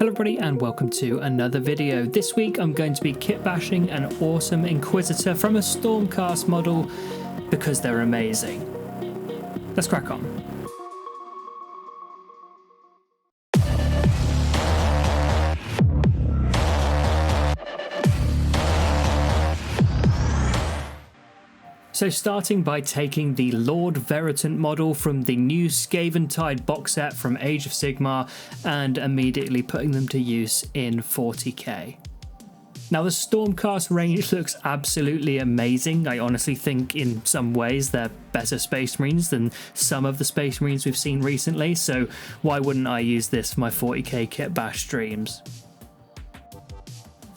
Hello everybody and welcome to another video. This week I'm going to be kit bashing an awesome Inquisitor from a Stormcast model because they're amazing. Let's crack on. So starting by taking the Lord Veritant model from the new Skaventide box set from Age of Sigmar and immediately putting them to use in 40k. Now the Stormcast range looks absolutely amazing. I honestly think in some ways they're better Space Marines than some of the Space Marines we've seen recently, so why wouldn't I use this for my 40k kit bash streams?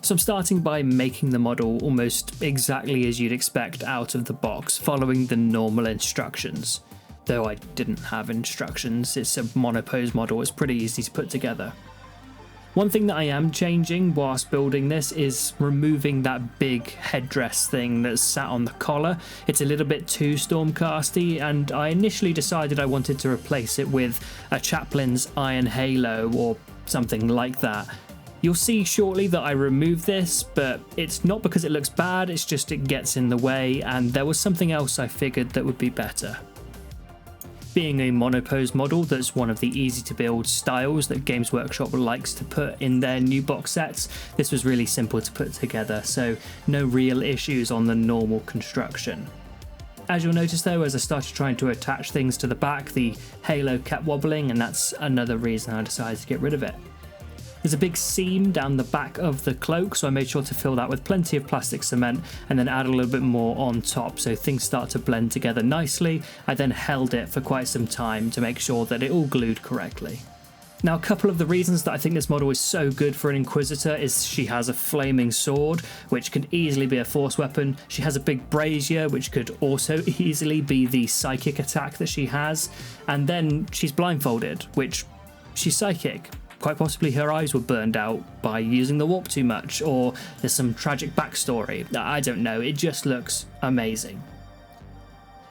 So I'm starting by making the model almost exactly as you'd expect out of the box, following the normal instructions. Though I didn't have instructions, it's a monopose model, it's pretty easy to put together. One thing that I am changing whilst building this is removing that big headdress thing that's sat on the collar. It's a little bit too Stormcasty, and I initially decided I wanted to replace it with a Chaplain's Iron Halo or something like that. You'll see shortly that I remove this, but it's not because it looks bad, it's just it gets in the way, and there was something else I figured that would be better. Being a monopose model that's one of the easy to build styles that Games Workshop likes to put in their new box sets, this was really simple to put together, so no real issues on the normal construction. As you'll notice though, as I started trying to attach things to the back, the halo kept wobbling, and that's another reason I decided to get rid of it. There's a big seam down the back of the cloak, so I made sure to fill that with plenty of plastic cement and then add a little bit more on top so things start to blend together nicely. I then held it for quite some time to make sure that it all glued correctly. Now, a couple of the reasons that I think this model is so good for an Inquisitor is she has a flaming sword, which could easily be a force weapon. She has a big brazier, which could also easily be the psychic attack that she has. And then she's blindfolded, which she's psychic. Quite possibly her eyes were burned out by using the warp too much, or there's some tragic backstory. I don't know, it just looks amazing.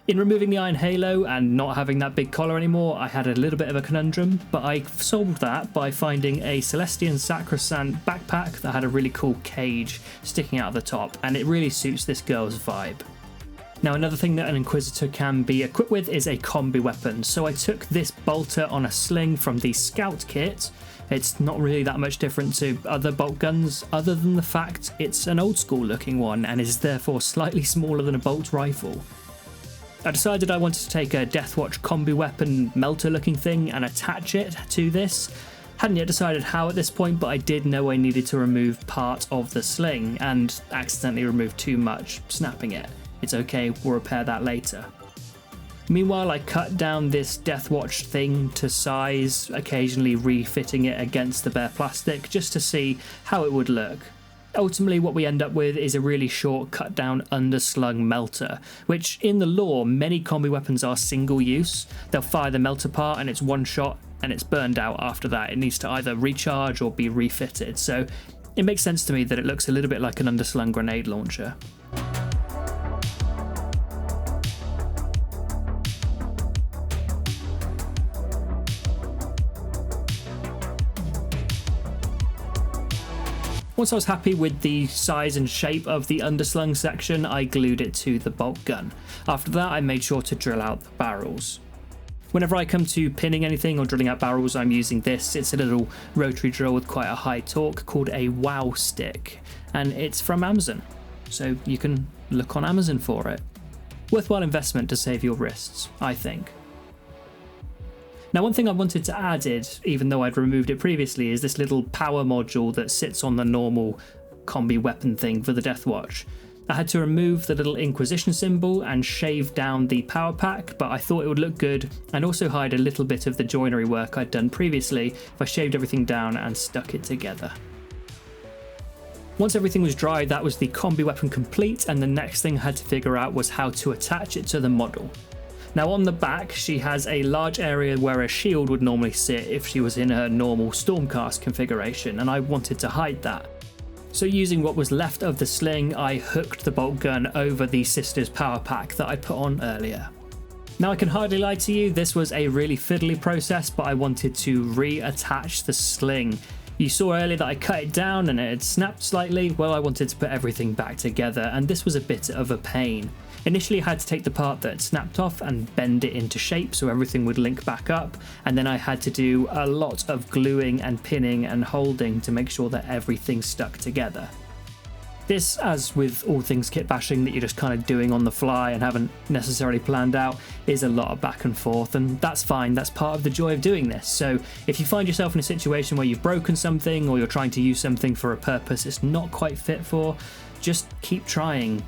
In removing the Iron Halo and not having that big collar anymore, I had a little bit of a conundrum, but I solved that by finding a Celestian Sacrosanct backpack that had a really cool cage sticking out of the top, and it really suits this girl's vibe. Now, another thing that an Inquisitor can be equipped with is a combi weapon, so I took this bolter on a sling from the Scout kit. It's not really that much different to other bolt guns, other than the fact it's an old school looking one and is therefore slightly smaller than a bolt rifle. I decided I wanted to take a Deathwatch combi weapon melter looking thing and attach it to this. Hadn't yet decided how at this point, but I did know I needed to remove part of the sling and accidentally removed too much, snapping it. It's okay, we'll repair that later. Meanwhile, I cut down this Deathwatch thing to size, occasionally refitting it against the bare plastic just to see how it would look. Ultimately, what we end up with is a really short cut down underslung melter, which in the lore, many combi weapons are single use. They'll fire the melter part and it's one shot and it's burned out after that. It needs to either recharge or be refitted, so it makes sense to me that it looks a little bit like an underslung grenade launcher. Once I was happy with the size and shape of the underslung section, I glued it to the bolt gun. After that, I made sure to drill out the barrels. Whenever I come to pinning anything or drilling out barrels, I'm using this. It's a little rotary drill with quite a high torque called a wow stick, and it's from Amazon, so you can look on Amazon for it. Worthwhile investment to save your wrists, I think. Now, one thing I wanted to add, even though I'd removed it previously, is this little power module that sits on the normal combi weapon thing for the Deathwatch. I had to remove the little Inquisition symbol and shave down the power pack, but I thought it would look good and also hide a little bit of the joinery work I'd done previously if I shaved everything down and stuck it together. Once everything was dry, that was the combi weapon complete, and the next thing I had to figure out was how to attach it to the model. Now on the back, she has a large area where a shield would normally sit if she was in her normal Stormcast configuration, and I wanted to hide that. So using what was left of the sling, I hooked the bolt gun over the sister's power pack that I put on earlier. Now I can hardly lie to you, this was a really fiddly process, but I wanted to reattach the sling You saw earlier that I cut it down and it had snapped slightly. Well, I wanted to put everything back together, and this was a bit of a pain. Initially I had to take the part that snapped off and bend it into shape so everything would link back up, and then I had to do a lot of gluing and pinning and holding to make sure that everything stuck together. This, as with all things kit bashing that you're just kind of doing on the fly and haven't necessarily planned out, is a lot of back and forth, and that's fine, that's part of the joy of doing this. So if you find yourself in a situation where you've broken something or you're trying to use something for a purpose it's not quite fit for, just keep trying.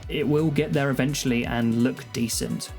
It will get there eventually and look decent.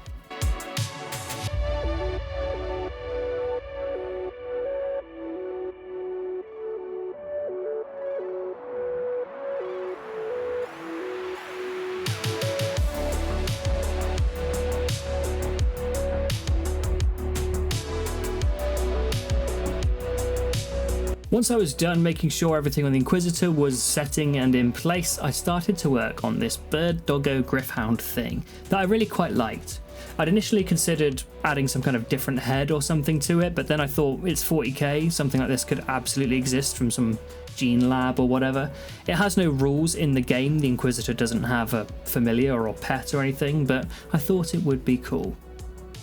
Once I was done making sure everything on the Inquisitor was setting and in place, I started to work on this bird doggo griffhound thing that I really quite liked. I'd initially considered adding some kind of different head or something to it, but then I thought it's 40k, something like this could absolutely exist from some gene lab or whatever. It has no rules in the game, the Inquisitor doesn't have a familiar or pet or anything, but I thought it would be cool.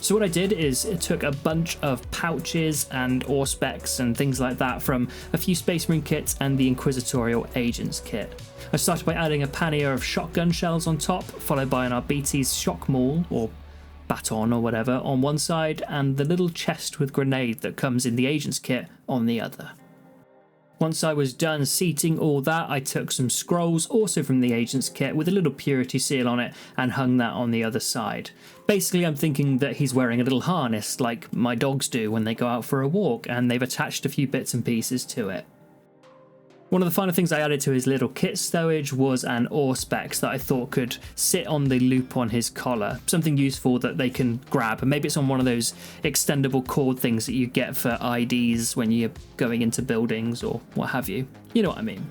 So what I did is it took a bunch of pouches and Auspex and things like that from a few Space Marine kits and the Inquisitorial Agents kit. I started by adding a pannier of shotgun shells on top, followed by an Arbite's shock maul, or baton or whatever, on one side, and the little chest with grenade that comes in the Agents kit on the other. Once I was done seating all that, I took some scrolls, also from the Agents kit, with a little purity seal on it, and hung that on the other side. Basically, I'm thinking that he's wearing a little harness, like my dogs do when they go out for a walk, and they've attached a few bits and pieces to it. One of the final things I added to his little kit stowage was an Auspex that I thought could sit on the loop on his collar, something useful that they can grab, and maybe it's on one of those extendable cord things that you get for IDs when you're going into buildings or what have you. You know what I mean.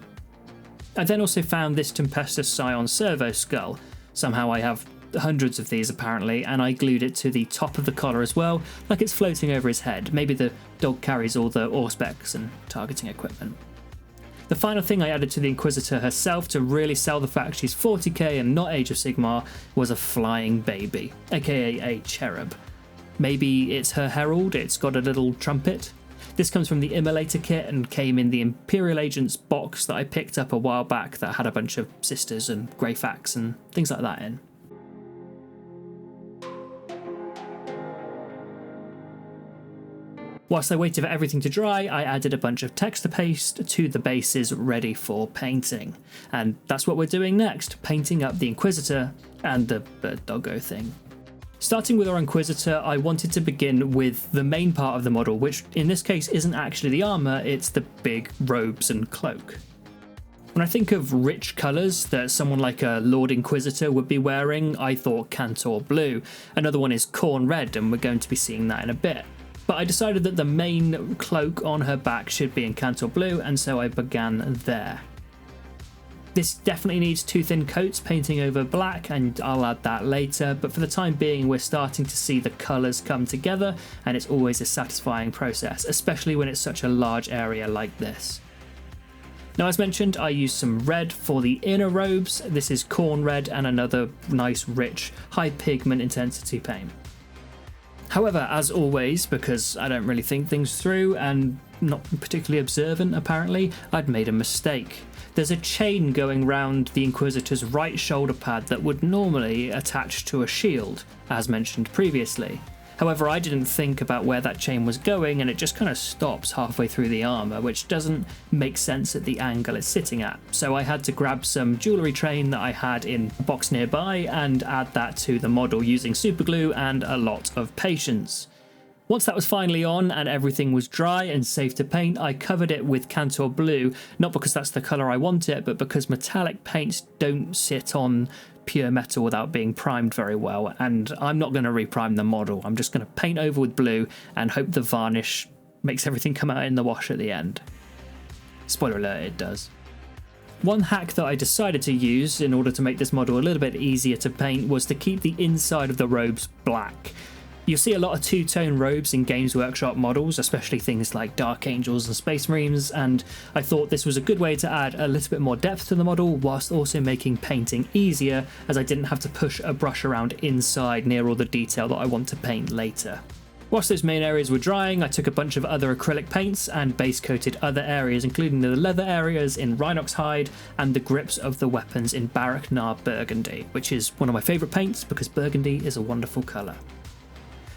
I then also found this Tempestus Scion servo skull. Somehow I have hundreds of these apparently, and I glued it to the top of the collar as well, like it's floating over his head. Maybe the dog carries all the Auspex and targeting equipment. The final thing I added to the Inquisitor herself to really sell the fact she's 40k and not Age of Sigmar was a flying baby, aka a cherub. Maybe it's her herald, it's got a little trumpet. This comes from the Immolator kit and came in the Imperial Agents box that I picked up a while back that had a bunch of sisters and Greyfax and things like that in. Whilst I waited for everything to dry, I added a bunch of texture paste to the bases ready for painting. And that's what we're doing next, painting up the Inquisitor and the bird doggo thing. Starting with our Inquisitor, I wanted to begin with the main part of the model, which in this case isn't actually the armour, it's the big robes and cloak. When I think of rich colours that someone like a Lord Inquisitor would be wearing, I thought Cantor blue. Another one is corn red, and we're going to be seeing that in a bit. But I decided that the main cloak on her back should be in Cantor blue, and so I began there. This definitely needs two thin coats painting over black, and I'll add that later, but for the time being we're starting to see the colours come together, and it's always a satisfying process, especially when it's such a large area like this. Now, as mentioned, I used some red for the inner robes. This is corn red and another nice rich high pigment intensity paint. However, as always, because I don't really think things through and not particularly observant apparently, I'd made a mistake. There's a chain going round the Inquisitor's right shoulder pad that would normally attach to a shield, as mentioned previously. However, I didn't think about where that chain was going and it just kind of stops halfway through the armour, which doesn't make sense at the angle it's sitting at. So I had to grab some jewellery train that I had in a box nearby and add that to the model using super glue and a lot of patience. Once that was finally on and everything was dry and safe to paint, I covered it with Cantor blue, not because that's the colour I want it, but because metallic paints don't sit on pure metal without being primed very well, and I'm not going to reprime the model. I'm just going to paint over with blue and hope the varnish makes everything come out in the wash at the end. Spoiler alert, it does. One hack that I decided to use in order to make this model a little bit easier to paint was to keep the inside of the robes black. You'll see a lot of two-tone robes in Games Workshop models, especially things like Dark Angels and Space Marines, and I thought this was a good way to add a little bit more depth to the model whilst also making painting easier, as I didn't have to push a brush around inside near all the detail that I want to paint later. Whilst those main areas were drying, I took a bunch of other acrylic paints and base coated other areas, including the leather areas in Rhinox Hide and the grips of the weapons in Barak Nar Burgundy, which is one of my favourite paints because burgundy is a wonderful colour.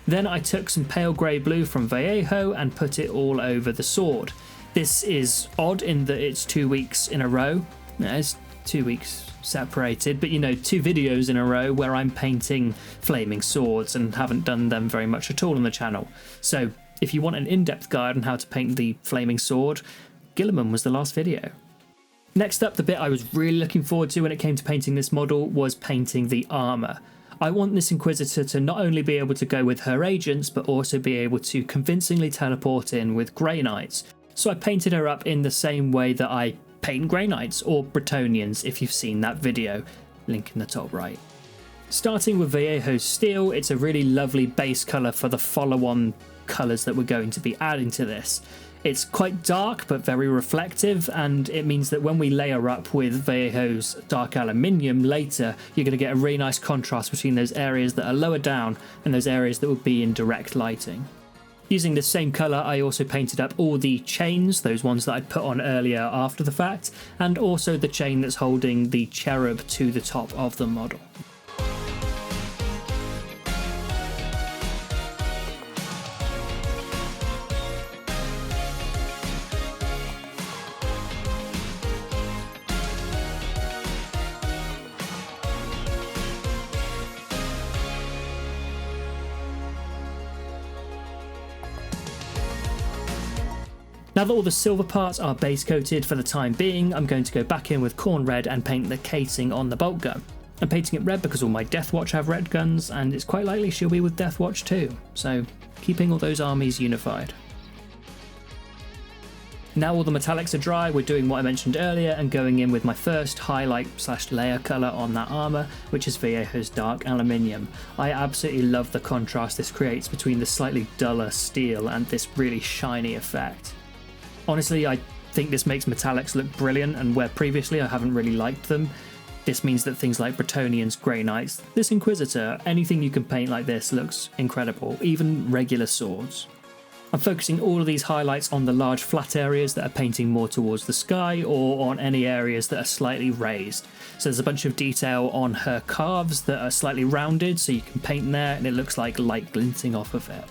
Then I took some pale grey blue from Vallejo and put it all over the sword. This is odd in that it's 2 weeks in a row. It's 2 weeks separated, but 2 videos in a row where I'm painting flaming swords and haven't done them very much at all on the channel. So if you want an in-depth guide on how to paint the flaming sword, Guilliman was the last video. Next up, the bit I was really looking forward to when it came to painting this model was painting the armour. I want this Inquisitor to not only be able to go with her agents, but also be able to convincingly teleport in with Grey Knights. So I painted her up in the same way that I paint Grey Knights or Bretonnians if you've seen that video, link in the top right. Starting with Vallejo's Steel, it's a really lovely base colour for the follow-on colours that we're going to be adding to this. It's quite dark but very reflective, and it means that when we layer up with Vallejo's dark aluminium later, you're going to get a really nice contrast between those areas that are lower down and those areas that would be in direct lighting. Using the same colour, I also painted up all the chains, those ones that I'd put on earlier after the fact, and also the chain that's holding the cherub to the top of the model. Now that all the silver parts are base coated for the time being, I'm going to go back in with Corn Red and paint the casing on the bolt gun. I'm painting it red because all my Deathwatch have red guns, and it's quite likely she'll be with Deathwatch too, so keeping all those armies unified. Now all the metallics are dry, we're doing what I mentioned earlier and going in with my first highlight/layer colour on that armour, which is Vallejo's Dark Aluminium. I absolutely love the contrast this creates between the slightly duller steel and this really shiny effect. Honestly, I think this makes metallics look brilliant, and where previously I haven't really liked them, this means that things like Bretonnians, Grey Knights, this Inquisitor, anything you can paint like this looks incredible, even regular swords. I'm focusing all of these highlights on the large flat areas that are painting more towards the sky, or on any areas that are slightly raised. So there's a bunch of detail on her calves that are slightly rounded, so you can paint there and it looks like light glinting off of it.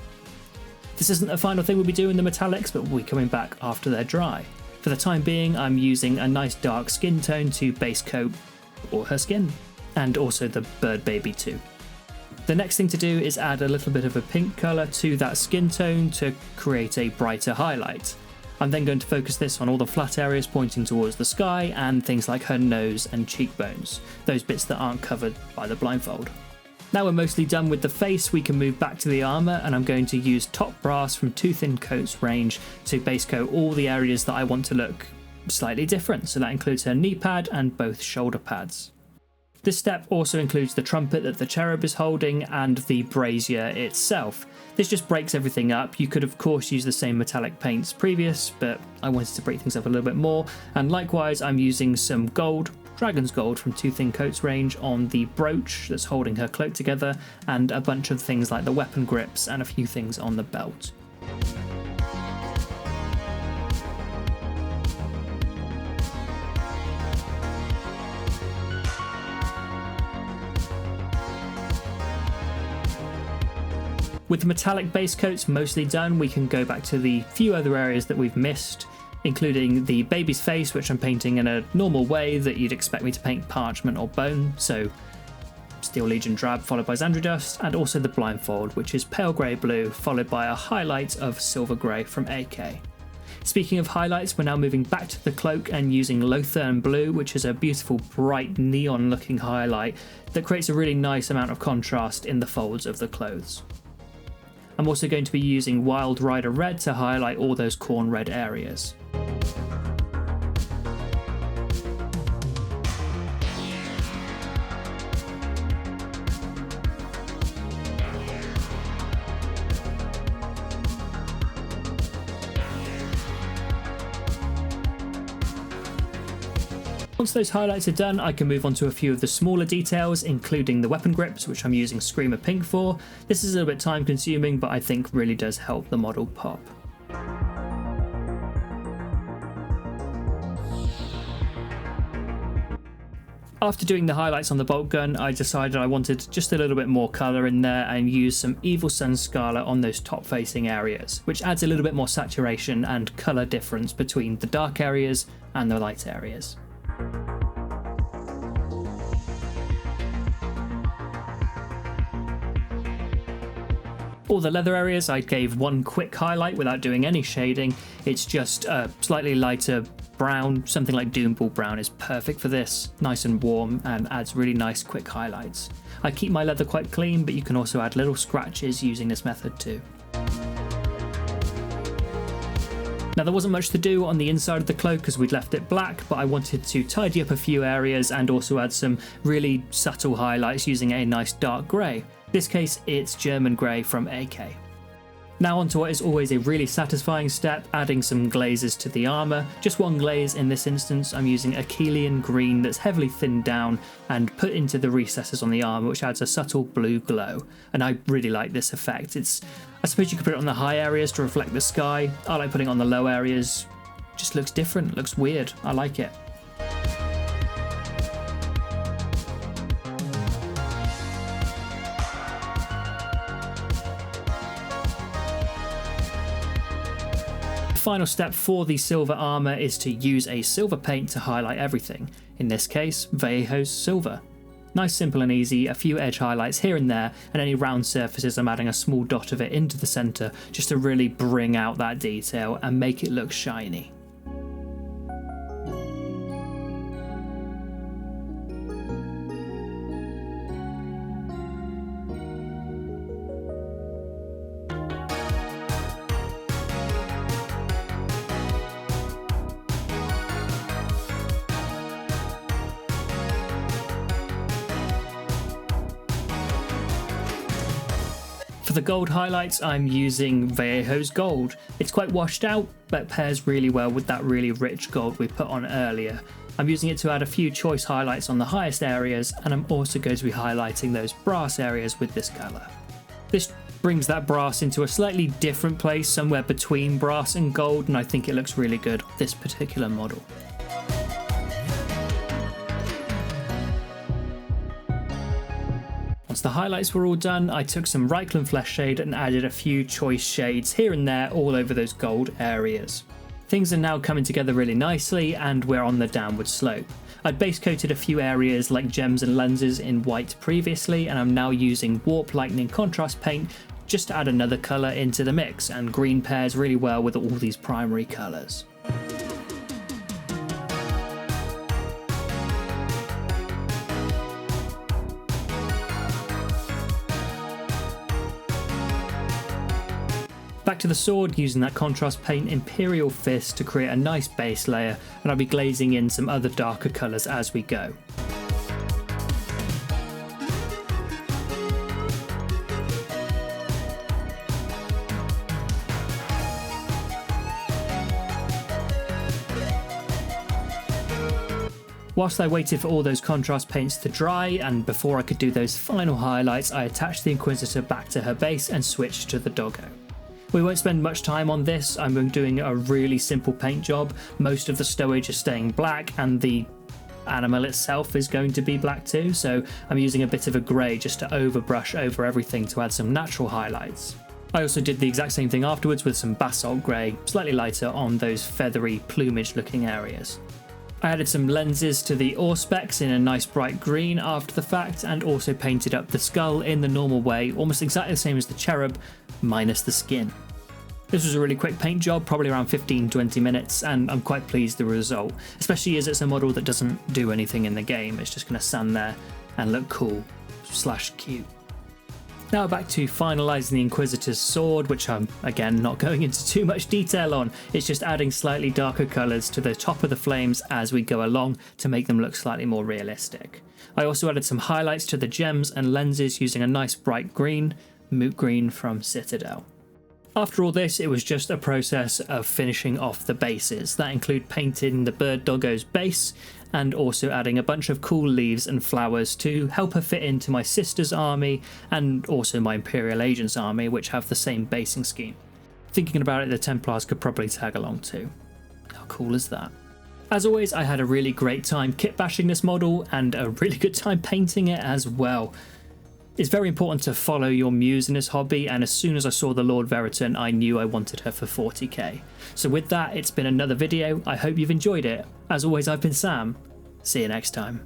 This isn't the final thing we'll be doing the metallics, but we'll be coming back after they're dry. For the time being, I'm using a nice dark skin tone to base coat all her skin, and also the bird baby too. The next thing to do is add a little bit of a pink colour to that skin tone to create a brighter highlight. I'm then going to focus this on all the flat areas pointing towards the sky and things like her nose and cheekbones, those bits that aren't covered by the blindfold. Now we're mostly done with the face, we can move back to the armour, and I'm going to use Top Brass from Two Thin Coats range to base coat all the areas that I want to look slightly different, so that includes her knee pad and both shoulder pads. This step also includes the trumpet that the cherub is holding and the brazier itself. This just breaks everything up. You could of course use the same metallic paints previous, but I wanted to break things up a little bit more, and likewise I'm using some gold, Dragon's Gold from Two Thin Coats range on the brooch that's holding her cloak together, and a bunch of things like the weapon grips and a few things on the belt. With the metallic base coats mostly done, we can go back to the few other areas that we've missed, including the baby's face, which I'm painting in a normal way that you'd expect me to paint parchment or bone, so Steel Legion Drab followed by Xandri Dust, and also the blindfold, which is pale grey blue followed by a highlight of silver grey from AK. Speaking of highlights, we're now moving back to the cloak and using Lothern Blue, which is a beautiful bright neon looking highlight that creates a really nice amount of contrast in the folds of the clothes. I'm also going to be using Wild Rider Red to highlight all those corn red areas. Once those highlights are done, I can move on to a few of the smaller details, including the weapon grips, which I'm using Screamer Pink for. This is a little bit time consuming, but I think really does help the model pop. After doing the highlights on the bolt gun, I decided I wanted just a little bit more colour in there and use some Evil Sun Scarlet on those top facing areas, which adds a little bit more saturation and colour difference between the dark areas and the light areas. All the leather areas I gave one quick highlight without doing any shading. It's just a slightly lighter brown, something like Doomball brown is perfect for this, nice and warm and adds really nice quick highlights. I keep my leather quite clean, but you can also add little scratches using this method too. Now there wasn't much to do on the inside of the cloak because we'd left it black, but I wanted to tidy up a few areas and also add some really subtle highlights using a nice dark grey. In this case it's German grey from AK. Now onto what is always a really satisfying step, adding some glazes to the armour. Just one glaze in this instance. I'm using Achillean green that's heavily thinned down and put into the recesses on the armour, which adds a subtle blue glow, and I really like this effect. I suppose you could put it on the high areas to reflect the sky. I like putting it on the low areas, just looks different, looks weird, I like it. Final step for the silver armour is to use a silver paint to highlight everything, in this case Vallejo's silver. Nice, simple and easy, a few edge highlights here and there, and any round surfaces I'm adding a small dot of it into the centre just to really bring out that detail and make it look shiny. For the gold highlights, I'm using Vallejo's gold. It's quite washed out, but pairs really well with that really rich gold we put on earlier. I'm using it to add a few choice highlights on the highest areas, and I'm also going to be highlighting those brass areas with this colour. This brings that brass into a slightly different place, somewhere between brass and gold, and I think it looks really good on this particular model. Once the highlights were all done, I took some Reikland Flesh Shade and added a few choice shades here and there all over those gold areas. Things are now coming together really nicely and we're on the downward slope. I'd base coated a few areas like gems and lenses in white previously, and I'm now using Warp Lightning Contrast Paint just to add another colour into the mix, and green pairs really well with all these primary colours. Back to the sword, using that contrast paint Imperial Fist to create a nice base layer, and I'll be glazing in some other darker colours as we go. Whilst I waited for all those contrast paints to dry, and before I could do those final highlights, I attached the Inquisitor back to her base and switched to the doggo. We won't spend much time on this. I'm doing a really simple paint job. Most of the stowage is staying black and the animal itself is going to be black too, so I'm using a bit of a grey just to overbrush over everything to add some natural highlights. I also did the exact same thing afterwards with some basalt grey, slightly lighter on those feathery plumage looking areas. I added some lenses to the Auspex in a nice bright green after the fact, and also painted up the skull in the normal way, almost exactly the same as the cherub, minus the skin. This was a really quick paint job, probably around 15-20 minutes, and I'm quite pleased with the result, especially as it's a model that doesn't do anything in the game. It's just going to stand there and look cool / cute. Now back to finalising the Inquisitor's sword, which I'm again not going into too much detail on. It's just adding slightly darker colours to the top of the flames as we go along to make them look slightly more realistic. I also added some highlights to the gems and lenses using a nice bright green, Moot Green from Citadel. After all this, it was just a process of finishing off the bases. That include painting the bird doggo's base and also adding a bunch of cool leaves and flowers to help her fit into my sister's army and also my Imperial Agents army, which have the same basing scheme. Thinking about it, the Templars could probably tag along too. How cool is that? As always, I had a really great time kitbashing this model and a really good time painting it as well. It's very important to follow your muse in this hobby, and as soon as I saw the Lord Veritant, I knew I wanted her for 40k. So with that, it's been another video. I hope you've enjoyed it. As always, I've been Sam. See you next time.